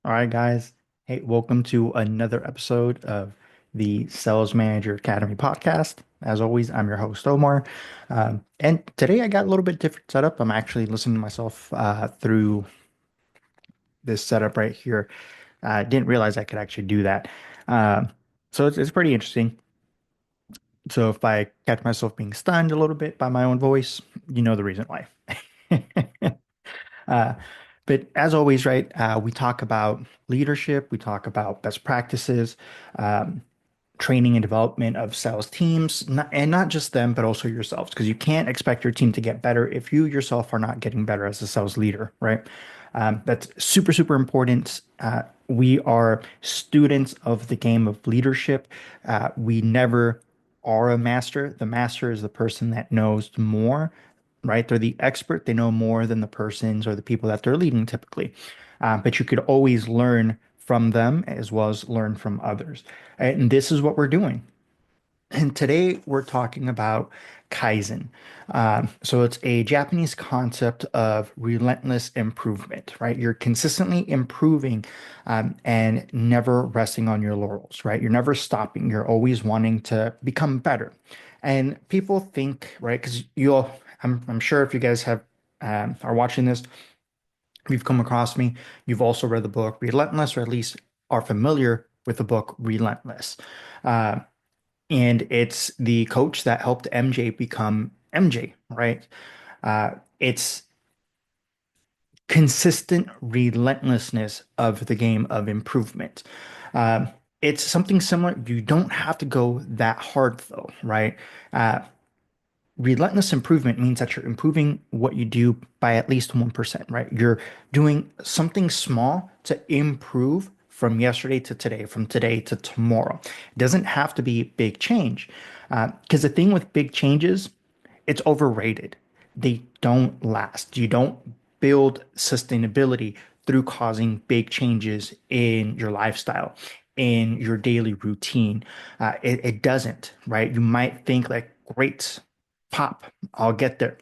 All right, guys. Hey, welcome to another episode of the Sales Manager Academy podcast. As always, I'm your host, Omar. And today I got a little bit different setup. I'm actually listening to myself through this setup right here. I didn't realize I could actually do that. Uh, so it's pretty interesting. So if I catch myself being stunned a little bit by my own voice, you know the reason why. Uh, but as always, right, we talk about leadership, we talk about best practices, um, training and development of sales teams, and not just them, but also yourselves, because you can't expect your team to get better if you yourself are not getting better as a sales leader, right? That's super, super important. We are students of the game of leadership. We never are a master. The master is the person that knows more, right? They're the expert. They know more than the persons or the people that they're leading typically. But you could always learn from them as well as learn from others. And this is what we're doing. And today we're talking about Kaizen. So it's a Japanese concept of relentless improvement, right? You're consistently improving and never resting on your laurels, right? You're never stopping. You're always wanting to become better. And people think, right? Because I'm sure if you guys have are watching this, you've come across me. You've also read the book Relentless, or at least are familiar with the book Relentless. Uh, and it's the coach that helped MJ become MJ, right? It's consistent relentlessness of the game of improvement. Uh, it's something similar. You don't have to go that hard though, right? Uh, Relentless improvement means that you're improving what you do by at least 1%, right? You're doing something small to improve from yesterday to today, from today to tomorrow. It doesn't have to be big change. Because the thing with big changes, it's overrated. They don't last. You don't build sustainability through causing big changes in your lifestyle, in your daily routine. It doesn't, right? You might think like, great, pop, I'll get there.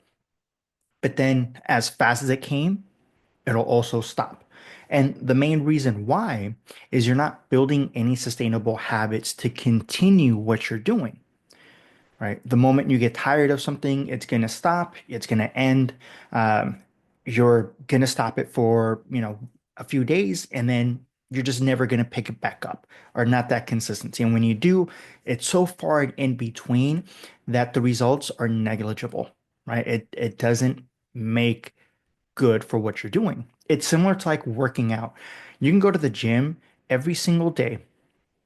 But then as fast as it came, it'll also stop. And the main reason why is you're not building any sustainable habits to continue what you're doing, right? The moment you get tired of something, it's going to stop, it's going to end. Um, you're going to stop it for, a few days, and then you're just never going to pick it back up or not that consistency. And when you do, it's so far in between that the results are negligible, right? It doesn't make good for what you're doing. It's similar to like working out. You can go to the gym every single day,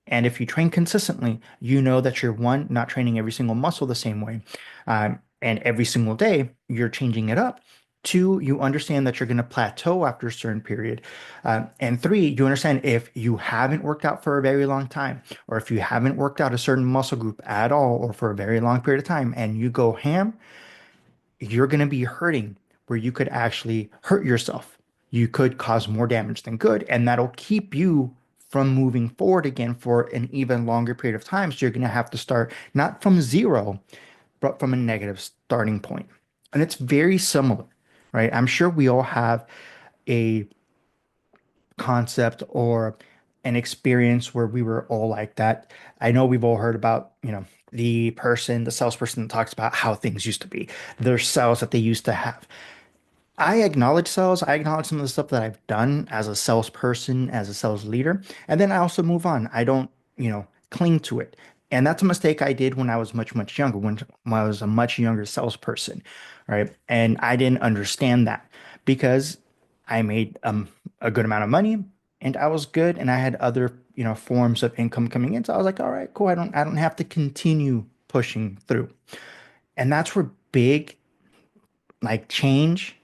and if you train consistently, you know that you're one, not training every single muscle the same way. And every single day, you're changing it up. Two, you understand that you're going to plateau after a certain period. And three, you understand if you haven't worked out for a very long time, or if you haven't worked out a certain muscle group at all, or for a very long period of time, and you go ham, you're going to be hurting where you could actually hurt yourself. You could cause more damage than good, and that'll keep you from moving forward again for an even longer period of time. So you're going to have to start not from zero, but from a negative starting point. And it's very similar, right? I'm sure we all have a concept or an experience where we were all like that. I know we've all heard about, the salesperson that talks about how things used to be, their sales that they used to have. I acknowledge sales. I acknowledge some of the stuff that I've done as a salesperson, as a sales leader, and then I also move on. I don't, cling to it. And that's a mistake I did when I was much, much younger, when I was a much younger salesperson, right? And I didn't understand that because I made a good amount of money and I was good and I had other, forms of income coming in. So I was like, all right, cool. I don't have to continue pushing through. And that's where big like change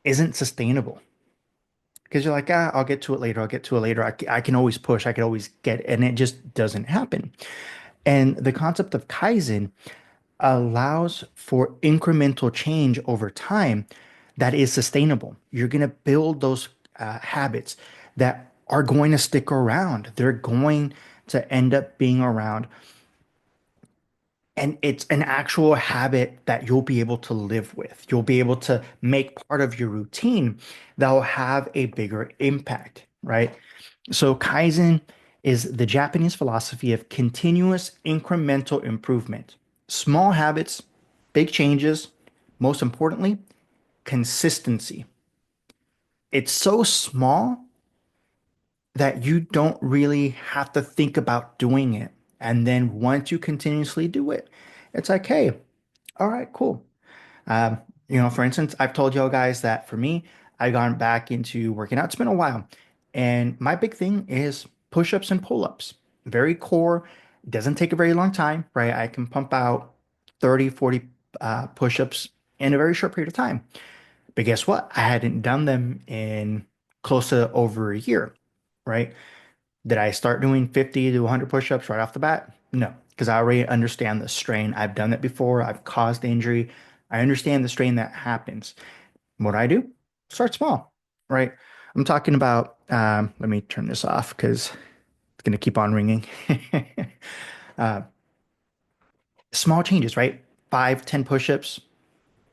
isn't sustainable because you're like, I'll get to it later. I'll get to it later. I can always push. I can always get it. And it just doesn't happen. And the concept of Kaizen allows for incremental change over time that is sustainable. You're going to build those habits that are going to stick around. They're going to end up being around, and it's an actual habit that you'll be able to live with. You'll be able to make part of your routine that will have a bigger impact. right? So Kaizen is the Japanese philosophy of continuous incremental improvement. Small habits, big changes, most importantly, consistency. It's so small that you don't really have to think about doing it. And then once you continuously do it, it's like, hey, all right, cool. Um, for instance, I've told y'all guys that for me, I've gone back into working out. It's been a while. And my big thing is push-ups and pull-ups. Very core. Doesn't take a very long time, right? I can pump out 30, 40 push-ups in a very short period of time. But guess what? I hadn't done them in close to over a year, right? Did I start doing 50 to 100 push-ups right off the bat? No, because I already understand the strain. I've done it before. I've caused injury. I understand the strain that happens. What I do? Start small, right? I'm talking about, let me turn this off because it's going to keep on ringing. uh, Small changes, right? 5, 10 push-ups.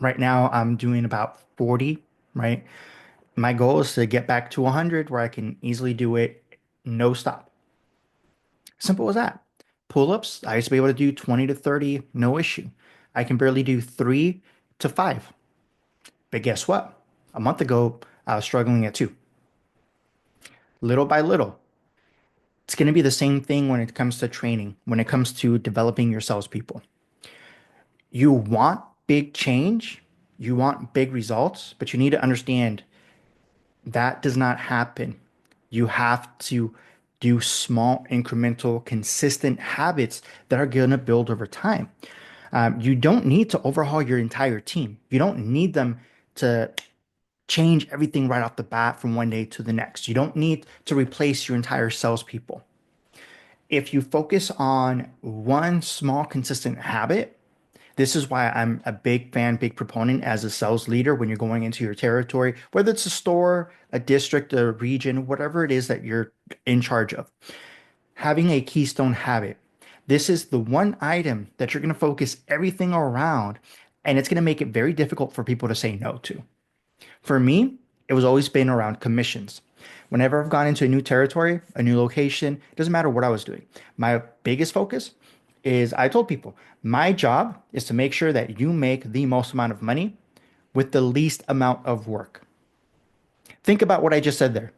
Right now, I'm doing about 40, right? My goal is to get back to 100 where I can easily do it no stop. Simple as that. Pull-ups, I used to be able to do 20 to 30, no issue. I can barely do 3 to 5. But guess what? A month ago, I was struggling at 2. Little by little, it's going to be the same thing when it comes to training, when it comes to developing your salespeople. You want big change, you want big results, but you need to understand that does not happen. You have to do small, incremental, consistent habits that are going to build over time. You don't need to overhaul your entire team. You don't need them to change everything right off the bat from one day to the next. You don't need to replace your entire salespeople. If you focus on one small, consistent habit, this is why I'm a big fan, big proponent as a sales leader when you're going into your territory, whether it's a store, a district, a region, whatever it is that you're in charge of. Having a keystone habit. This is the one item that you're going to focus everything around, and it's going to make it very difficult for people to say no to. For me, it was always been around commissions. Whenever I've gone into a new territory, a new location, it doesn't matter what I was doing. My biggest focus is I told people, my job is to make sure that you make the most amount of money with the least amount of work. Think about what I just said there.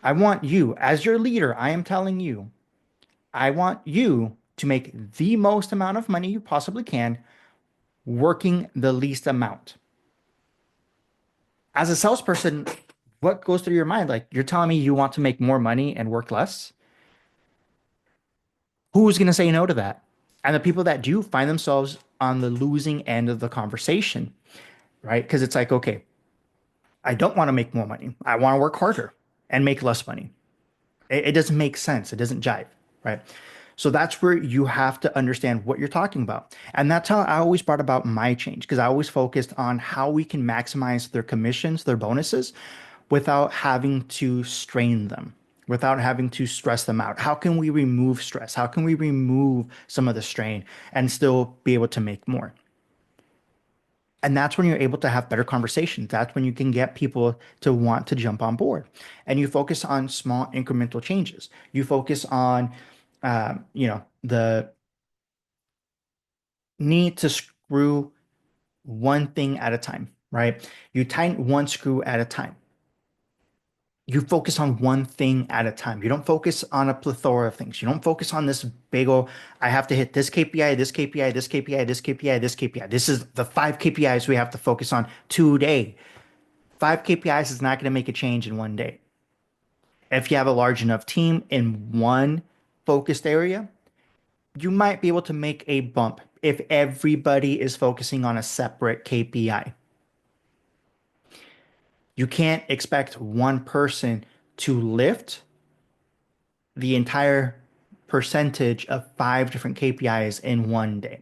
I want you, as your leader, I am telling you, I want you to make the most amount of money you possibly can working the least amount. As a salesperson, what goes through your mind? Like, you're telling me you want to make more money and work less? Who's going to say no to that? And the people that do find themselves on the losing end of the conversation, right? Because it's like, okay, I don't want to make more money. I want to work harder and make less money. It doesn't make sense. It doesn't jive, right? So that's where you have to understand what you're talking about. And that's how I always brought about my change because I always focused on how we can maximize their commissions, their bonuses, without having to strain them, without having to stress them out. How can we remove stress? How can we remove some of the strain and still be able to make more? And that's when you're able to have better conversations. That's when you can get people to want to jump on board. And you focus on small incremental changes. You focus on, the need to screw one thing at a time, right? You tighten one screw at a time. You focus on one thing at a time. You don't focus on a plethora of things. You don't focus on this big old, I have to hit this KPI, this KPI, this KPI, this KPI, this KPI. This is the 5 KPIs we have to focus on today. 5 KPIs is not going to make a change in one day. If you have a large enough team in one focused area, you might be able to make a bump if everybody is focusing on a separate KPI. You can't expect one person to lift the entire percentage of 5 different KPIs in one day.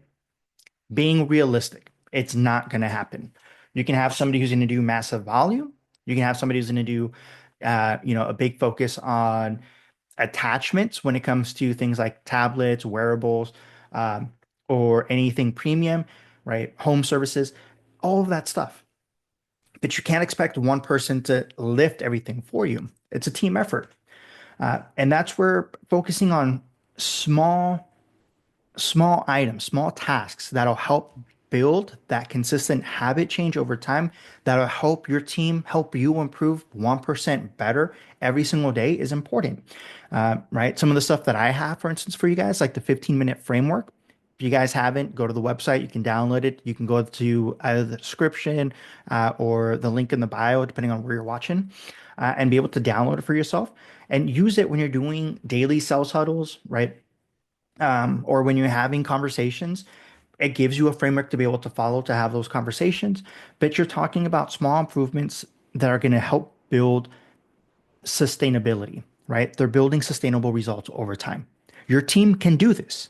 Being realistic, it's not going to happen. You can have somebody who's going to do massive volume. You can have somebody who's going to do, a big focus on attachments when it comes to things like tablets, wearables, um, or anything premium, right? Home services, all of that stuff. but you can't expect one person to lift everything for you. It's a team effort. And that's where focusing on small small items, small tasks that'll help build that consistent habit change over time, that'll help your team, help you improve 1% better every single day is important. Right? Some of the stuff that I have, for instance, for you guys, like the 15-minute framework. If you guys haven't, go to the website. You can download it. You can go to either the description or the link in the bio, depending on where you're watching, and be able to download it for yourself and use it when you're doing daily sales huddles, right? Or when you're having conversations, it gives you a framework to be able to follow to have those conversations. But you're talking about small improvements that are going to help build sustainability, right? They're building sustainable results over time. Your team can do this,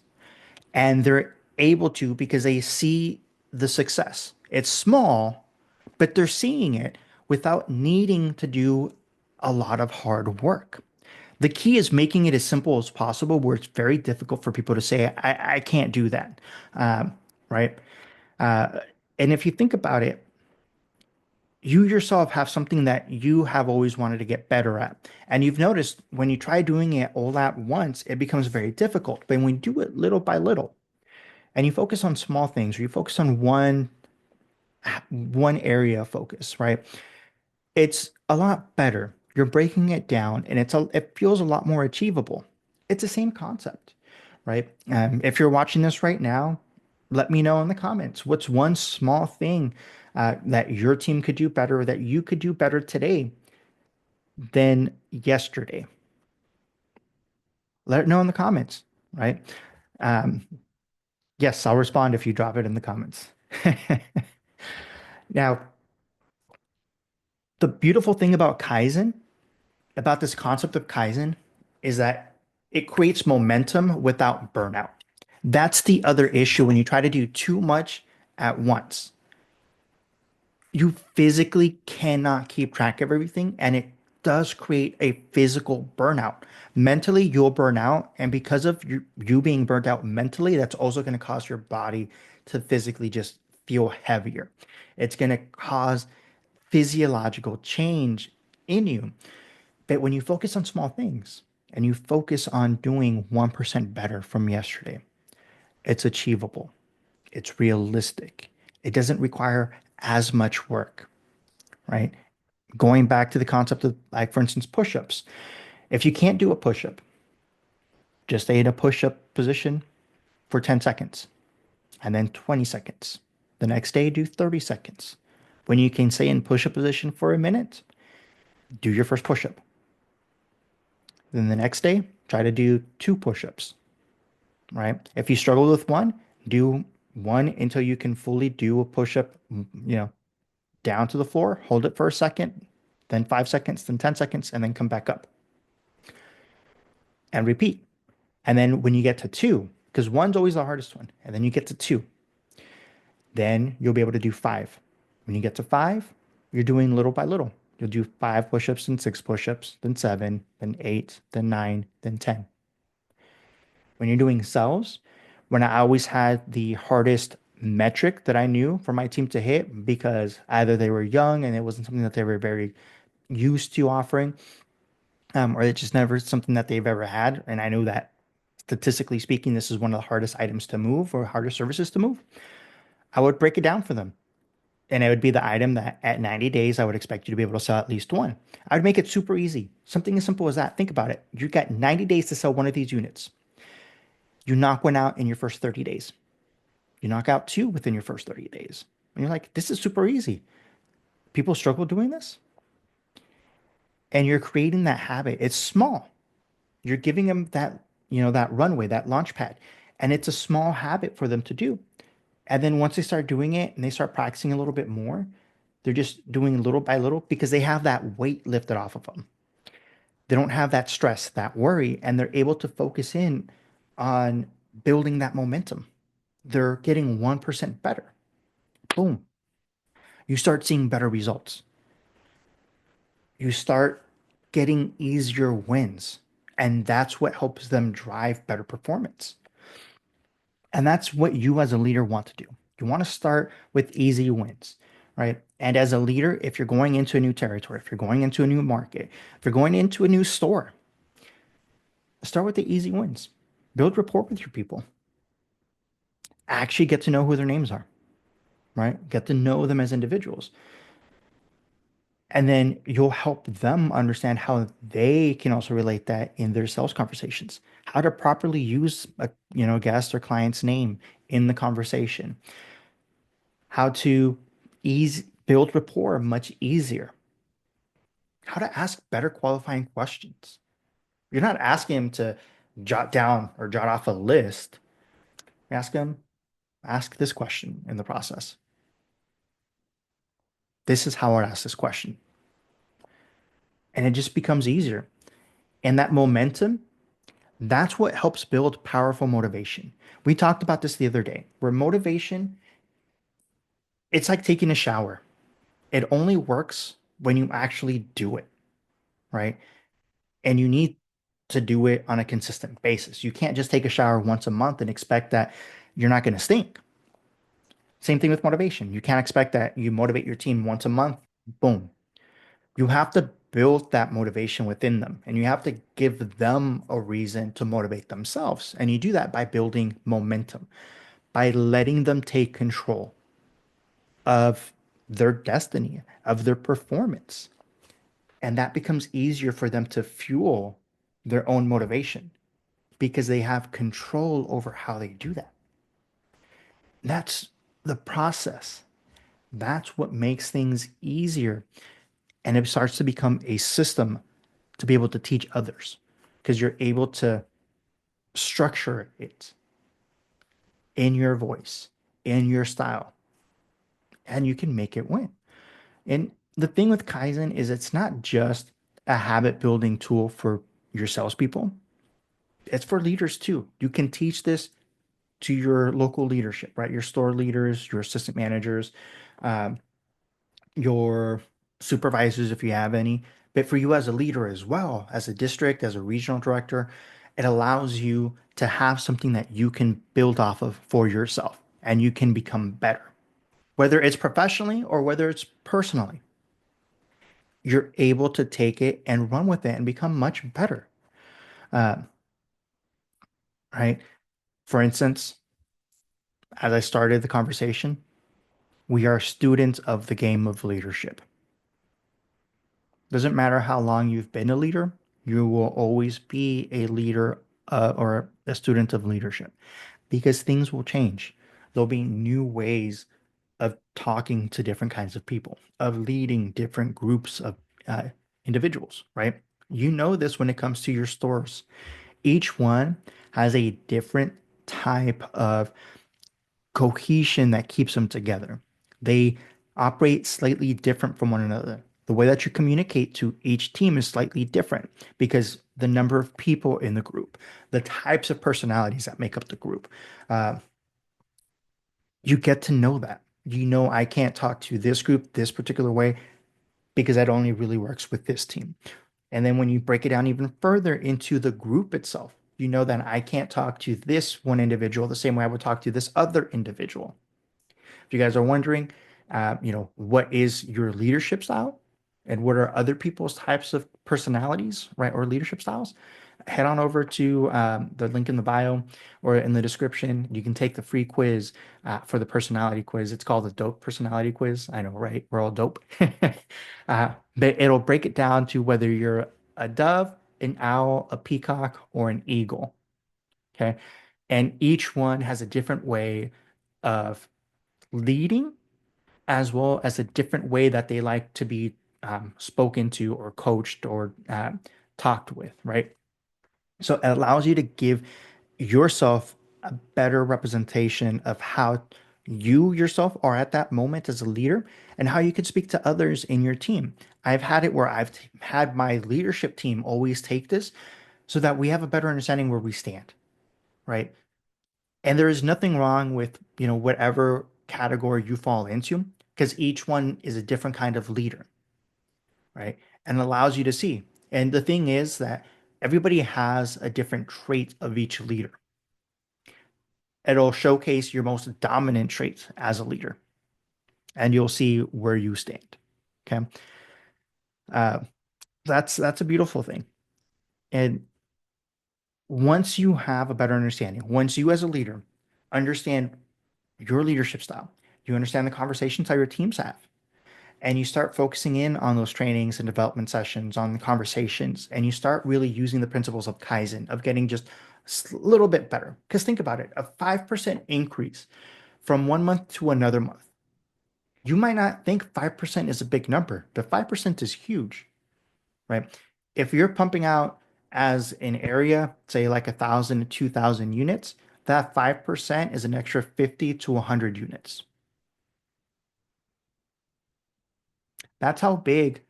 and they're able to because they see the success. It's small, but they're seeing it without needing to do a lot of hard work. The key is making it as simple as possible, where it's very difficult for people to say, I can't do that. Um, right. Uh, and if you think about it, you yourself have something that you have always wanted to get better at. And you've noticed when you try doing it all at once, it becomes very difficult. But when you do it little by little and you focus on small things, or you focus on one area of focus, right? It's a lot better. You're breaking it down and it feels a lot more achievable. It's the same concept, right? If you're watching this right now, let me know in the comments. What's one small thing that your team could do better, or that you could do better today than yesterday? Let it know in the comments, right? Um, yes, I'll respond if you drop it in the comments. Now, the beautiful thing about this concept of Kaizen is that it creates momentum without burnout. That's the other issue when you try to do too much at once. You physically cannot keep track of everything, and it does create a physical burnout. Mentally, you'll burn out, and because of you being burnt out mentally, that's also going to cause your body to physically just feel heavier. It's going to cause physiological change in you. But when you focus on small things and you focus on doing 1% better from yesterday, it's achievable. It's realistic. It doesn't require as much work, right? Going back to the concept of, like, for instance, push-ups. If you can't do a push-up, just stay in a push-up position for 10 seconds and then 20 seconds. The next day, do 30 seconds. When you can stay in push-up position for a minute, do your first push-up. Then the next day, try to do two push-ups, right? If you struggle with one, do one until you can fully do a push-up, down to the floor, hold it for a second, then 5 seconds, then 10 seconds, and then come back up and repeat. And then when you get to two, because one's always the hardest one, and then you get to two, then you'll be able to do five. When you get to five, you're doing little by little. You'll do five push-ups and six push-ups, then seven, then eight, then nine, then 10. When you're doing cells, when I always had the hardest metric that I knew for my team to hit, because either they were young and it wasn't something that they were very used to offering, or it's just never something that they've ever had. And I knew that statistically speaking, this is one of the hardest items to move, or harder services to move. I would break it down for them. And it would be the item that at 90 days, I would expect you to be able to sell at least one. I would make it super easy. Something as simple as that. Think about it. You've got 90 days to sell one of these units. You knock one out in your first 30 days. You knock out two within your first 30 days. And you're like, this is super easy. People struggle doing this. And you're creating that habit. It's small. You're giving them that runway, that launch pad. And it's a small habit for them to do. And then once they start doing it and they start practicing a little bit more, they're just doing little by little because they have that weight lifted off of them. They don't have that stress, that worry, and they're able to focus in on building that momentum. They're getting 1% better. Boom. You start seeing better results. You start getting easier wins. And that's what helps them drive better performance. And that's what you as a leader want to do. You want to start with easy wins, right? And as a leader, if you're going into a new territory, if you're going into a new market, if you're going into a new store, start with the easy wins. Build rapport with your people. Actually get to know who their names are, right? Get to know them as individuals. And then you'll help them understand how they can also relate that in their sales conversations. How to properly use a guest or client's name in the conversation. How to ease build rapport much easier. How to ask better qualifying questions. You're not asking him to jot down or jot off a list. Ask him, ask this question in the process. This is how I would ask this question. And it just becomes easier. And that momentum, that's what helps build powerful motivation. We talked about this the other day, where motivation, it's like taking a shower. It only works when you actually do it, right? And you need to do it on a consistent basis. You can't just take a shower once a month and expect that you're not going to stink. Same thing with motivation. You can't expect that you motivate your team once a month, boom. You have to build that motivation within them and you have to give them a reason to motivate themselves. And you do that by building momentum, by letting them take control of their destiny, of their performance. And that becomes easier for them to fuel their own motivation because they have control over how they do that. That's the process. That's what makes things easier. And it starts to become a system to be able to teach others because you're able to structure it in your voice, in your style, and you can make it win. And the thing with Kaizen is it's not just a habit building tool for your salespeople, it's for leaders too. You can teach this to your local leadership, right? Your store leaders, your assistant managers, um, your supervisors, if you have any. But for you as a leader as well, as a district, as a regional director, it allows you to have something that you can build off of for yourself and you can become better. Whether it's professionally or whether it's personally, you're able to take it and run with it and become much better. Uh, right? For instance, as I started the conversation, we are students of the game of leadership. Doesn't matter how long you've been a leader, you will always be a leader or a student of leadership because things will change. There'll be new ways of talking to different kinds of people, of leading different groups of uh, individuals, right? You know this when it comes to your stores. Each one has a different type of cohesion that keeps them together. They operate slightly different from one another. The way that you communicate to each team is slightly different because the number of people in the group, the types of personalities that make up the group, uh, you get to know that. You know, I can't talk to this group this particular way because that only really works with this team. And then when you break it down even further into the group itself, you know that I can't talk to this one individual the same way I would talk to this other individual. If you guys are wondering, what is your leadership style and what are other people's types of personalities, right, or leadership styles, head on over to the link in the bio or in the description. You can take the free quiz for the personality quiz. It's called the Dope Personality Quiz. I know, right? We're all dope. But it'll break it down to whether you're a dove, an owl, a peacock, or an eagle. Okay. And each one has a different way of leading as well as a different way that they like to be spoken to or coached or talked with, right? So it allows you to give yourself a better representation of how you yourself are at that moment as a leader and how you can speak to others in your team. I've had it where had my leadership team always take this so that we have a better understanding where we stand, right? And there is nothing wrong with, whatever category you fall into, because each one is a different kind of leader, right? And allows you to see. And the thing is that everybody has a different trait of each leader. It'll showcase your most dominant traits as a leader. and you'll see where you stand. Okay. Uh, that's a beautiful thing. And once you have a better understanding, once you as a leader understand your leadership style, you understand the conversations that your teams have, and you start focusing in on those trainings and development sessions, on the conversations, and you start really using the principles of Kaizen, of getting just a little bit better. Because think about it, a 5% increase from one month to another month. You might not think 5% is a big number, but 5% is huge, right? If you're pumping out as an area, say like 1,000 to 2,000 units, that 5% is an extra 50 to 100 units. That's how big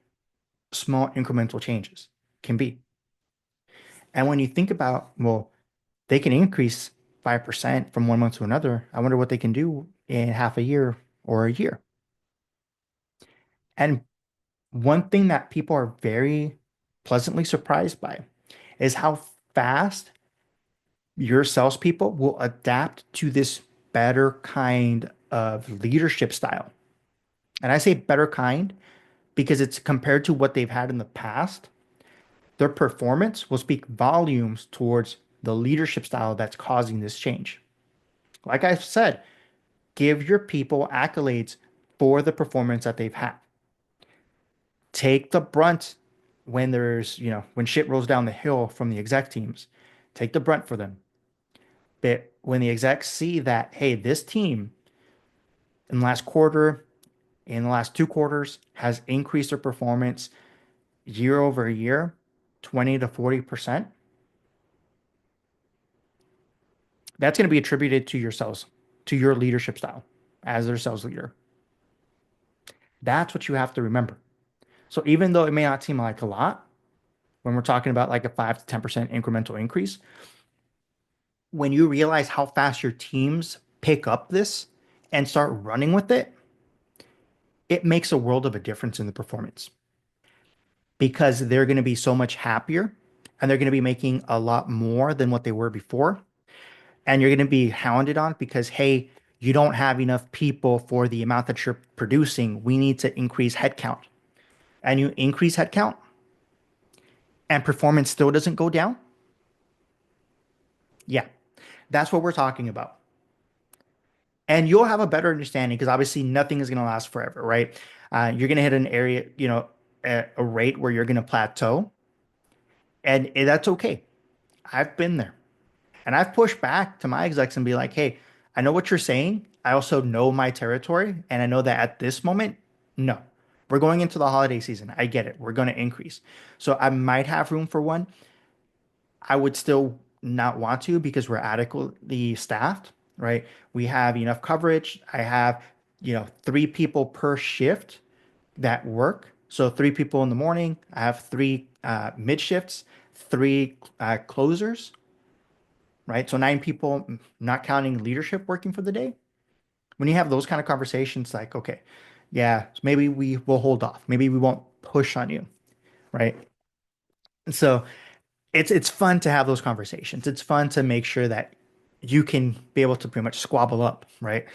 small incremental changes can be. And when you think about, well, they can increase 5% from one month to another, I wonder what they can do in half a year or a year. And one thing that people are very pleasantly surprised by is how fast your salespeople will adapt to this better kind of leadership style. And I say better kind because it's compared to what they've had in the past. Their performance will speak volumes towards the leadership style that's causing this change. Like I said, give your people accolades for the performance that they've had. Take the brunt when when shit rolls down the hill from the exec teams. Take the brunt for them. But when the execs see that, hey, this team in the last quarter, in the last two quarters, has increased their performance year over year, 20 to 40%, that's going to be attributed to your sales, to your leadership style as their sales leader. That's what you have to remember. So even though it may not seem like a lot, when we're talking about like a 5 to 10% incremental increase, when you realize how fast your teams pick up this and start running with it, it makes a world of a difference in the performance because they're going to be so much happier and they're going to be making a lot more than what they were before. And you're going to be hounded on because, hey, you don't have enough people for the amount that you're producing. We need to increase headcount. And you increase headcount and performance still doesn't go down. Yeah, that's what we're talking about. And you'll have a better understanding because obviously nothing is going to last forever, right? You're going to hit an area, a rate where you're going to plateau, and that's okay. I've been there. And I've pushed back to my execs and be like, hey, I know what you're saying. I also know my territory. And I know that at this moment, no, we're going into the holiday season. I get it. We're going to increase. So I might have room for one. I would still not want to because we're adequately staffed, right? We have enough coverage. I have, three people per shift that work. So three people in the morning. I have three mid shifts, three closers, right? So nine people, not counting leadership working for the day. When you have those kind of conversations, like, okay, yeah, so maybe we will hold off. Maybe we won't push on you, right? So it's fun to have those conversations. It's fun to make sure that you can be able to pretty much squabble up, right?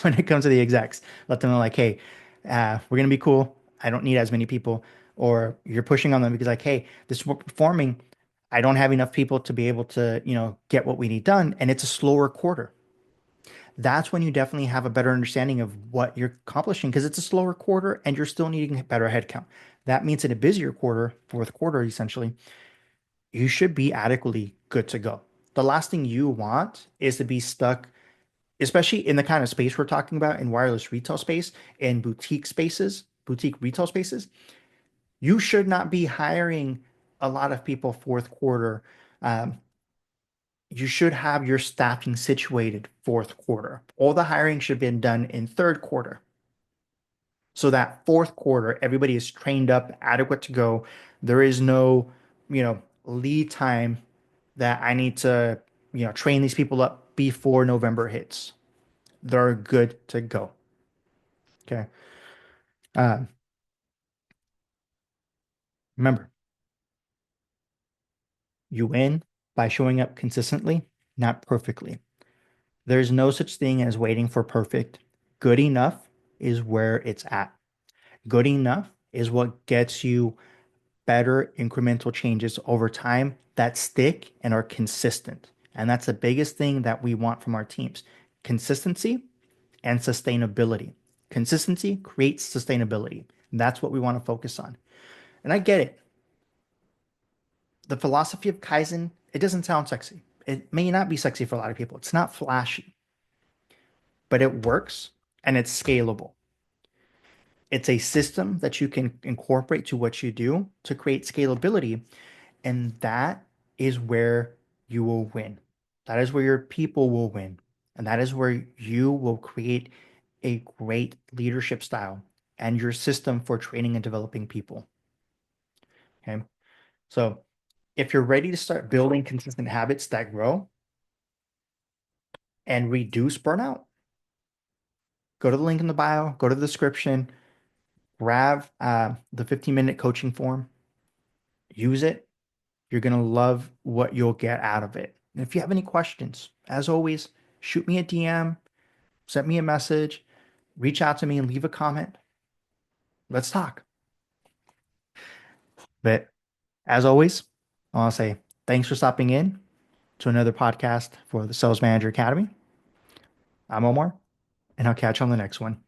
When it comes to the execs, let them know like, hey, we're gonna be cool. I don't need as many people, or you're pushing on them because like, hey, this is what we're performing. I don't have enough people to be able to, get what we need done, and it's a slower quarter. That's when you definitely have a better understanding of what you're accomplishing because it's a slower quarter and you're still needing a better headcount. That means in a busier quarter, fourth quarter, essentially, you should be adequately good to go. The last thing you want is to be stuck, especially in the kind of space we're talking about in wireless retail space and boutique spaces, boutique retail spaces. You should not be hiring a lot of people fourth quarter. Um, you should have your staffing situated fourth quarter. All the hiring should have been done in third quarter. So that fourth quarter, everybody is trained up, adequate to go. There is no, lead time that I need to, train these people up before November hits. They're good to go. Okay. Uh, Remember, you win by showing up consistently, not perfectly. There's no such thing as waiting for perfect. Good enough is where it's at. Good enough is what gets you better incremental changes over time that stick and are consistent. And that's the biggest thing that we want from our teams: consistency and sustainability. Consistency creates sustainability. That's what we want to focus on. And I get it. The philosophy of Kaizen, it doesn't sound sexy. It may not be sexy for a lot of people. It's not flashy, but it works and it's scalable. It's a system that you can incorporate to what you do to create scalability. And that is where you will win. That is where your people will win. And that is where you will create a great leadership style and your system for training and developing people. Okay. So if you're ready to start building consistent habits that grow and reduce burnout, go to the link in the bio, go to the description, grab the 15-minute coaching form, use it. You're going to love what you'll get out of it. And if you have any questions, as always, shoot me a DM, send me a message, reach out to me and leave a comment. Let's talk. But as always, I want to say thanks for stopping in to another podcast for the Sales Manager Academy. I'm Omar, and I'll catch you on the next one.